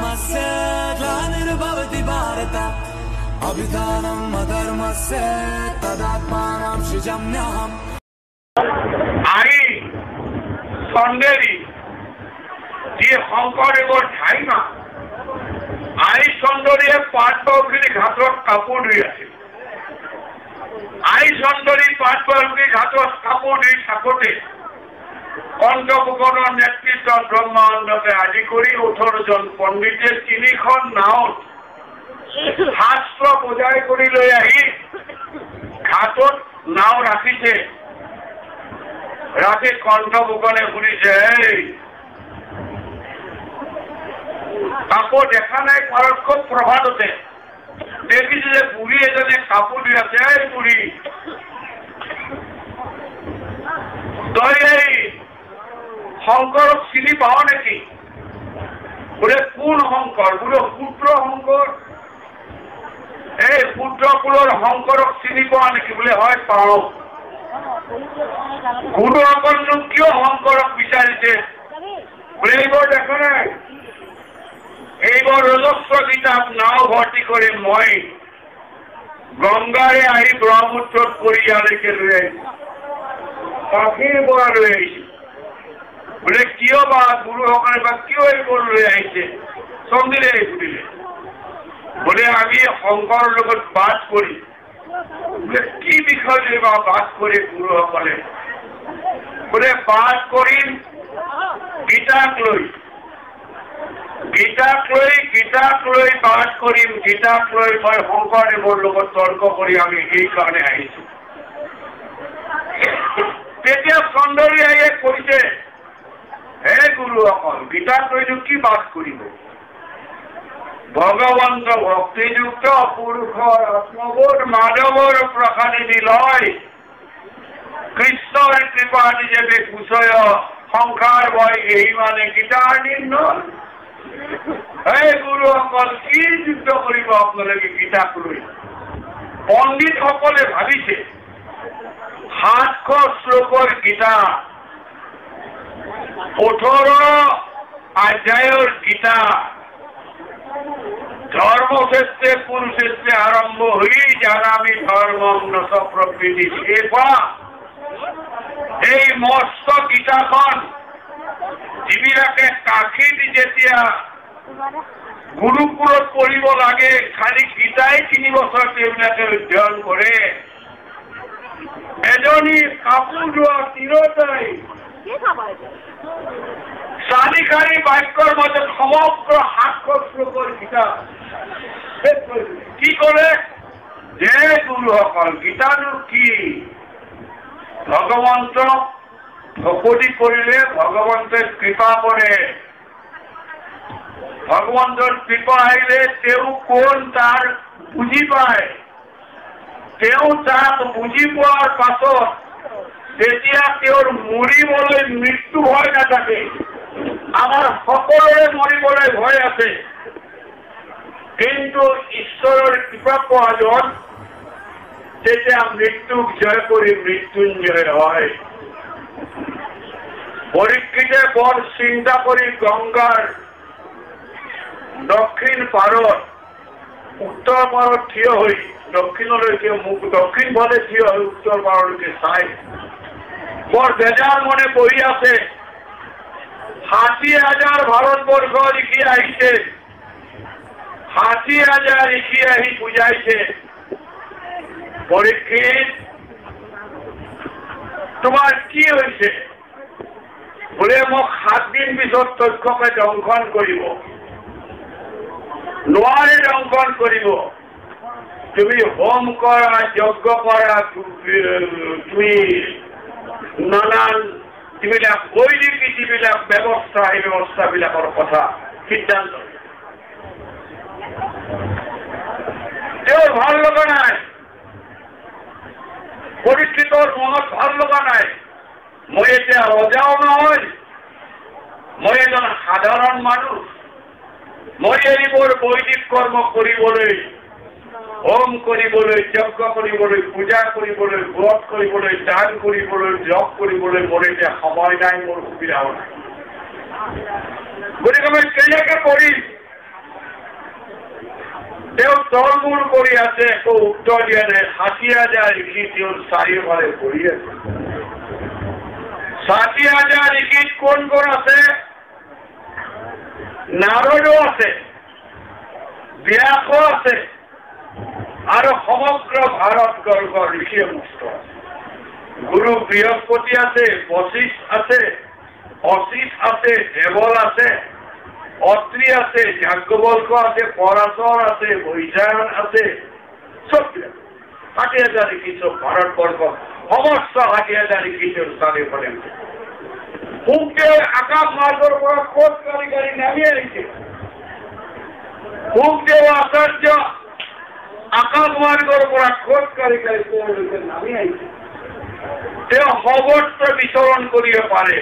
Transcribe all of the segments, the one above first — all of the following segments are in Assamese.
धर्मस्य ग्लानिर्भवति भारत अभिधानम् अधर्मस्य तदात्मानं सृजाम्यहम् आई सौंदर्य যে শংকৰদেৱৰ ঠাই না আই সৌন্দৰ্যে পাঠবাউখিনি ঘাটত কাপোৰ ধুই আছিল আই সৌন্দৰ্যী পাঠবাউখিনি ঘাটত কাপোৰ ধুই থাকোঁতে কণ্ঠফুকনৰ নেতৃত্বত ব্ৰহ্মাণ্ডকে আদি কৰি 18জন পণ্ডিতে 3খন নাৱত শাস্ত্ৰ বজাই কৰি লৈ আহি ঘাটত নাও ৰাখিছে ৰাতি কণ্ঠফুকনে শুনিছে কাপোৰ দেখা নাই পাৰত খুব প্ৰভাততে দেখিছে যে বুঢ়ী এজনে কাপোৰ ধুই আছে বুঢ়ী তই এই শংকৰক চিনি পাৱ নেকি বোলে কোন শংকৰ বোলে পুত্ৰ শংকৰ এই পুত্ৰ কুলৰ শংকৰক চিনি পোৱা নেকি বোলে হয় পাওঁ গুৰুসকলনো কিয় শংকৰক বিচাৰিছে বোলে এইবোৰ দেখা নাই এইবোৰ ৰজস্ব কিতাপ নাও ভৰ্তি কৰি মই গংগাৰে আহি ব্ৰহ্মপুত্ৰত কৰি ইয়ালৈকে লৈ আহিছো পাখিৰ পৰা লৈ আহিছো বোলে কিয় বা গুৰুসকলে বা কিয় এইবোৰ লৈ আহিছে চন্দিলে সুধিলে বোলে আমি শংকৰৰ লগত বাস কৰি বোলে কি বিষয় লৈ বা বাস কৰি গুৰুসকলে বোলে বাস কৰিম গীতাক লৈ বাস কৰিম গীতাক লৈ মই শংকৰদেৱৰ লগত তৰ্ক কৰি আমি সেইকাৰণে আহিছো তেতিয়া সৌন্দৰ্যায়ে কৈছে হে গুৰুসকল গীতাক লৈনো কি বাস কৰিব ভগৱন্ত ভক্তিযুক্ত পুৰুষৰ আত্মবোধ মাধৱৰ প্ৰসাদী নিলয় কৃষ্ণৰ কৃপা নিজে কুশয় সংসাৰ বয় এই মানে গীতাৰ নিৰ্ণয় এই গুৰুসকল কি যুদ্ধ কৰিব আপোনালোকে গীতাক লৈ পণ্ডিতসকলে ভাবিছে 700 শ্লোকৰ গীতা 18 অধ্যায়ৰ গীতা ধৰ্মক্ষেত্ৰে পুৰুষেত্ৰে আৰম্ভ হই জানামি ধৰ্মম নস প্ৰকৃতি শেষা এই মস্ত গীতাখন যিবিলাকে কাশীত যেতিয়া গুৰুকুলত পঢ়িব লাগে খালি গীতাই 3 বছৰ তেওঁবিলাকে অধ্যয়ন কৰে এজনী কাপোৰ ধোৱা তিৰোতাই চাৰিখানি বাক্যৰ মাজত সমগ্ৰ 700 শ্লোকৰ গীতা কি কৰে যে গুৰুসকল গীতানো কি ভগৱন্তক ভকতি কৰিলে ভগৱন্তে কৃপা কৰে ভগৱন্তৰ কৃপা আহিলে তেওঁ কোন তাৰ বুজি পায় তেওঁ তাক বুজি পোৱাৰ পাছত তেতিয়া তেওঁৰ মৰিবলৈ মৃত্যু ভয় নাথাকে আমাৰ সকলোৰে মৰিবলৈ ভয় আছে কিন্তু ঈশ্বৰৰ কৃপা পোৱাজন তেতিয়া মৃত্যুক জয় কৰি মৃত্যুঞ্জয় হয় পৰীক্ষিতে বৰ চিন্তা কৰি গংগাৰ দক্ষিণ পাৰত উত্তৰ পাৰত থিয় হৈ দক্ষিণলৈকে মুখ দক্ষিণ ফালে থিয় হৈ উত্তৰ পাৰলৈকে চাই বৰ বেজাৰ মনে বহি আছে 60,000 ভাৰতবৰ্ষ লিখি আহিছে 60,000 লিখি আহি বুজাইছে পৰীক্ষিত তোমাৰ কি হৈছে বোলে মোক 7 দিন পিছত তক্ষকে দংশন কৰিব নোৱাৰে দংশন কৰিব তুমি হোম কৰা যজ্ঞ কৰা তুমি নানান যিবিলাক বৈদিক যিবিলাক ব্যৱস্থা এই ব্যৱস্থাবিলাকৰ কথা সিদ্ধান্ত তেওঁৰ ভাল লগা নাই পৰীক্ষিতৰ মনত ভাল লগা নাই মই এতিয়া ৰজাও নহয় মই এজন সাধাৰণ মানুহ মই এইবোৰ বৈদিক কৰ্ম কৰিবলৈ হোম কৰিবলৈ যজ্ঞ কৰিবলৈ পূজা কৰিবলৈ ব্ৰত কৰিবলৈ দান কৰিবলৈ জপ কৰিবলৈ মোৰ এতিয়া সময় নাই মোৰ সুবিধাও নাই গতিকে মই কেনেকৈ কৰিম তেওঁ তলমূল কৰি আছে, একো উত্তৰ দিয়া নাই। ৬০,০০০ ঋষি তেওঁৰ চাৰিওফালে পৰি আছে। ৬০,০০০ ঋষিত কোন কোন আছে? নাৰদো আছে, ব্যাসো আছে, আৰু সমগ্ৰ ভাৰতবৰ্ষৰ ঋষি মুক্ত আছে। গুৰু বৃহস্পতি আছে, বশিষ্ঠ আছে, অচিত আছে, দেৱল আছে, অত্ৰি আছে, যাজ্ঞবল্ক্য আছে, পৰাশৰ আছে, বৈজায়ন আছে, চববিলাক ৬০,০০০ ঋষি চব ভাৰতবৰ্ষ সমস্ত ৬০,০০০ ঋষি তেওঁৰ চাৰিওফালে আছে। শুকদেৱ আকাশ মাৰ্গৰ পৰা খোজ কাঢ়ি কাঢ়ি নামি আহিছে। শুকদেৱ আচাৰ্য আকাশ মাৰ্গৰ পৰা খোজ কাঢ়ি কাঢ়ি তেওঁলোকে নামি আহিছে। তেওঁ সৰ্বত্ৰ বিচৰণ কৰিব পাৰে।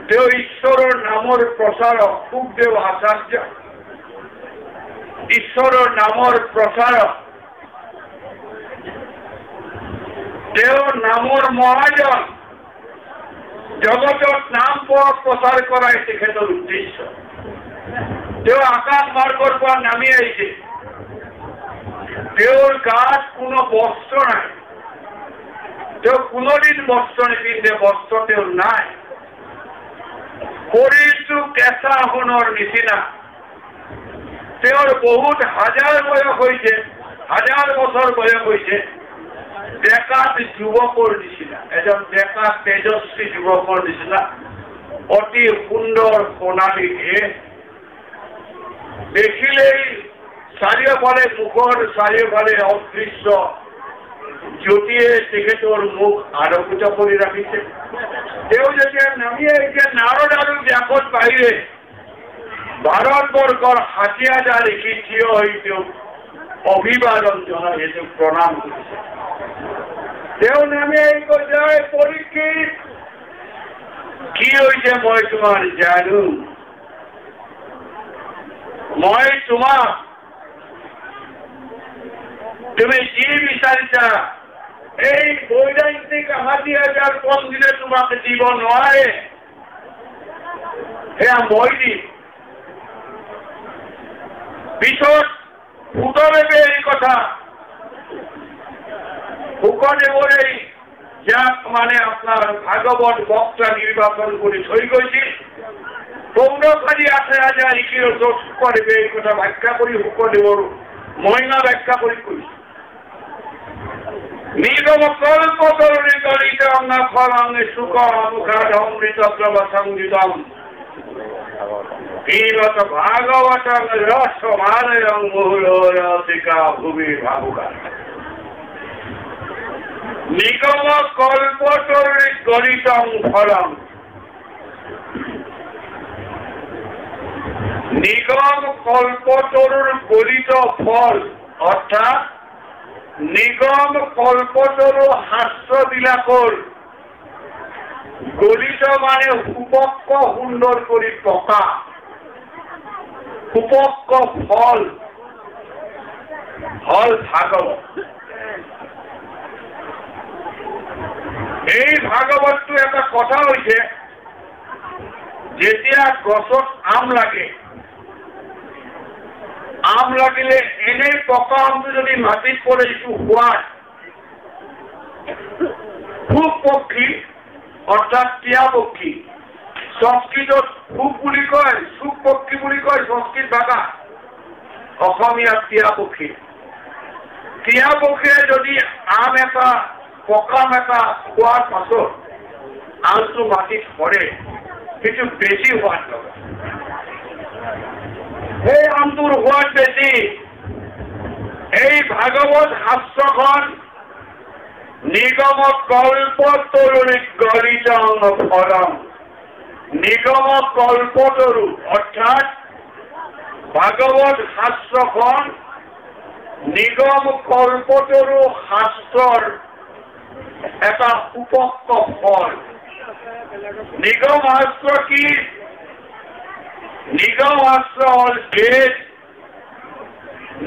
তেওঁ ঈশ্বৰৰ নামৰ প্ৰচাৰক। শুকদেৱ আচাৰ্য ঈশ্বৰৰ নামৰ প্ৰচাৰক, তেওঁ নামৰ মহাজন। জগতত নাম প্ৰচাৰ কৰাই তেখেতৰ উদ্দেশ্য। তেওঁ আকাশ মাৰ্গৰ পৰা নামি আহিছে। তেওঁৰ গাত কোনো বস্ত্ৰ নাই। তেওঁ কোনোদিন বস্ত্ৰ নিপিন্ধে, বস্ত্ৰ তেওঁৰ নাই। শৰীৰটো কেঁচা সোণৰ নিচিনা। তেওঁৰ বহুত হাজাৰ বয়স হৈছে, ১০০০ বছৰ বয়স হৈছে। ডেকাত যুৱকৰ নিচিনা, এজন ডেকা তেজস্বী যুৱকৰ নিচিনা, অতি সুন্দৰ সোণালী দেহ। দেখিলেই চাৰিওফালে মুখৰ চাৰিওফালে অদৃশ্য জ্যোতিয়ে তেখেতৰ মুখ আলোকিত কৰি ৰাখিছে। তেওঁ যেতিয়া নামি আহিছে, নাৰদ আৰু ব্যাসৰ বাহিৰে ভাৰতবৰ্ষৰ ৬০,০০০ ঋষি থিয় হৈ তেওঁক অভিবাদন জনাই তেওঁক প্ৰণাম কৰিছে। তেওঁ নামি আহি কৈছে, পৰীক্ষিত কি হৈছে মই তোমাৰ জানো। মই তোমাক তুমি যি বিচাৰিছা এই বৈদান্তিক ৬০,০০০ পণ দিলে তোমাক দিব নোৱাৰে, সেয়া মই দিম। পিছত শুকদেৱে এই কথা, শুকদেৱৰে যাক মানে আপোনাৰ ভাগৱত বক্তা নিৰ্বাচন কৰি থৈ গৈছিল, পৌৰকাৰী ৮,০০০ ঋষিৰ ওচৰত শুকদেৱে এই কথা ব্যাখ্যা কৰি শুকদেৱৰ মহিমা ব্যাখ্যা কৰি কৈছে। নিগম কল্পতৰুণী গলিত ফলং সুখ মুখামৃত সংযুতম পীনত ভাগবতং রসমালয়ং মুহুরতিকা ভুবি ভাবুকা। নিগম কল্পতরুণী গলিতং ফলং, নিগম কল্পতরুর গলিত ফল অর্থাৎ নিগম কল্পতৰু শাস্ত্ৰবিলাকৰ গলিত মানে সুপক্ক সুন্দৰ কৰি পকা সুপক্ক ফল হল ভাগৱত। এই ভাগৱতটো এটা কথা হৈছে, যেতিয়া গছত আম লাগে, আম লাগিলে এনেই পকা আমটো যদি মাটিত পৰে এইটো সোৱাদ। ফুক পক্ষী অৰ্থাৎ টিয়া পক্ষী, সংস্কৃতত ফুক বুলি কয়, চুক পক্ষী বুলি কয় সংস্কৃত ভাষা, অসমীয়াত টিয়া পক্ষী। টিয়া পক্ষীয়ে যদি আম এটা পকা আম এটা খোৱাৰ পাছত আমটো মাটিত পৰে, সেইটো বেছি সোৱাদ লগা। সেই আমটোৰ সোৱাদ বেছি। এই ভাগৱত শাস্ত্ৰখন নিগম কল্পতৰুণী গলিতং ফলং, নিগম কল্পতৰু অৰ্থাৎ ভাগৱত শাস্ত্ৰখন নিগম কল্পতৰু শাস্ত্ৰৰ এটা সুপক্ক ফল। নিগম শাস্ত্ৰ কি? নিগম শাস্ত্ৰ হল বেদ,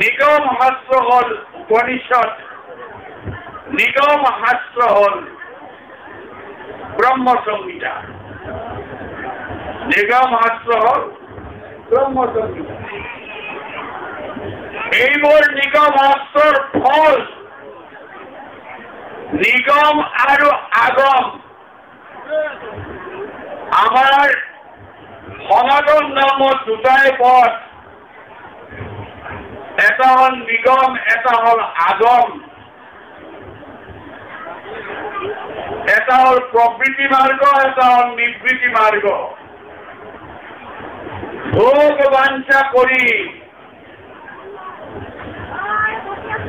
নিগম শাস্ত্ৰ হল উপনিষদ, নিগম শাস্ত্ৰ হল ব্ৰহ্ম সংহিতা। নিগম শাস্ত্ৰ হল ব্ৰহ্ম সংহিতা। এইবোৰ নিগম শাস্ত্ৰৰ ফল নিগম আৰু আগম আমাৰ সনাতন ধৰ্মত দুটাই পথ এটা হল নিগম এটা হল আগম এটা হল প্রবৃত্তি মার্গ এটা হল নিবৃত্তি মার্গ ভোগ বাঞ্ছা করি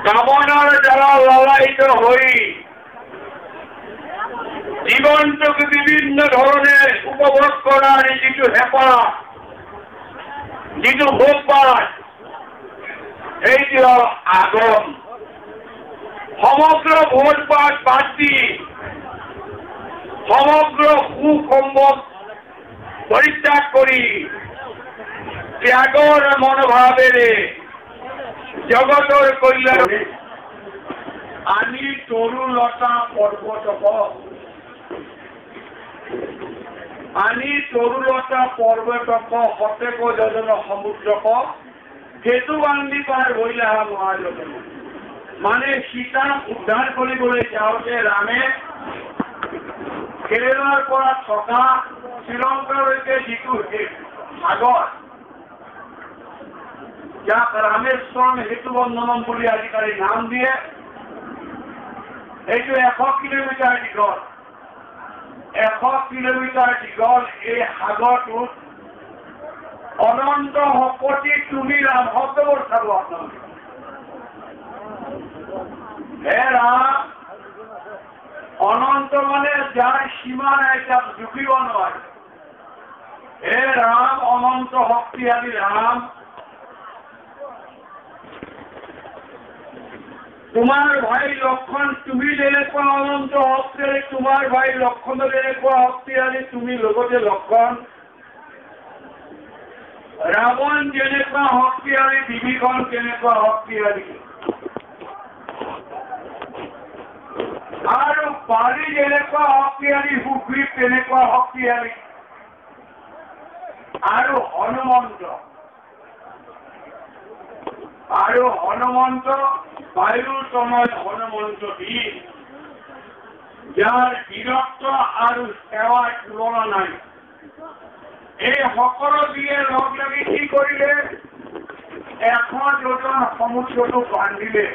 কামনার দ্বারা লালায়িত হই জীবনটাকে বিভিন্ন ধরনের উপভোগ করার যেটু হেপা যেটু ভোগ পায় এইটি হল আগম সমগ্র ভোজ পাঠ বাদ দিয়ে সমগ্র কুসম্ভব পরিত্যাগ করি ত্যাগর মনোভাবেরে জগতর কল্যাণ আনি তরুলতা পর্বতক আনি তরুলতা পর্বতক প্রত্যেক যোজন সমুদ্রক সেতু বান্ধি পার হইলা মহাযোজন মানে সীতা উদ্ধার কৰিবলৈ যাওঁতে ৰামে কেৰেলাৰ পৰা থকা শ্ৰীলংকালৈকে যিটো সাগৰ যাক ৰামেশ্বৰম সেতু বন্ধনম বুলি আজিকালি নাম দিয়ে এইটো 100 কিলোমিটাৰ দীঘল 100 কিলোমিটাৰ দীঘল এই সাগৰটোত অনন্ত শপতি তুমি ৰাম শব্দবোৰ চাব আপোনালোকে হে ৰাম অনন্ত মানে যাৰ সীমা নাই তাক জুখিব নোৱাৰে হে ৰাম অনন্ত শক্তিশালী ৰাম তোমাৰ ভাই লক্ষণ তুমি যেনেকুৱা অনন্ত শক্তিশালী তোমাৰ ভাই লক্ষণ যেনেকুৱা শক্তিশালী তুমি লগতে লক্ষণ ৰাবণ যেনেকুৱা শক্তিশালী বিভীষণ তেনেকুৱা শক্তিশালী আৰু পাৰি যেনেকুৱা শক্তিশালী সুগ্ৰীৱ তেনেকুৱা শক্তিশালী আৰু হনুমন্ত বায়ুৰ তলত হনুমন্ত বীৰ যাৰ বীৰত্ব আৰু সেৱাৰ তুলনা নাই এই সকলো দিয়ে লগ লাগি কি কৰিলে 100 যোজন সমুদ্ৰটো বান্ধিলে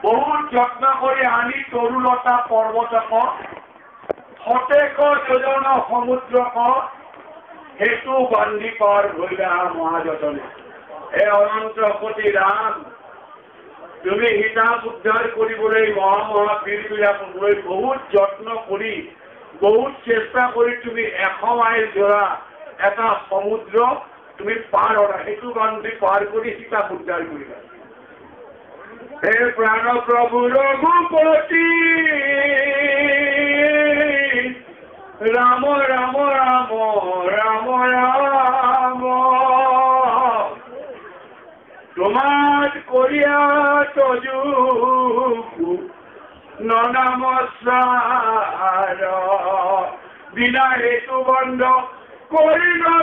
বহুত যত্ন কৰি আনি তৰুলতা পৰ্বতক প্ৰত্যেক যোজন সমুদ্ৰক সেইটো বান্ধি পাৰ হইলা মহাযতনে হে অনন্ত শক্তি ৰাম তুমি হিতাক উদ্ধাৰ কৰিবলৈ মহাবীৰবিলাকক লৈ বহুত যত্ন কৰি বহুত চেষ্টা কৰি তুমি 100 মাইল জোৰা এটা সমুদ্ৰ তুমি পাৰ হলা সেইটো বান্ধি পাৰ কৰি সীতাক উদ্ধাৰ কৰিলা হে প্ৰাণ প্ৰভু ৰঘুপতি ৰাম ৰাম ৰাম ৰাম ৰাম তোমাৰ কৰিয়া তজু নমস্কাৰ বিনা হেতু বন্ধ কৰিলে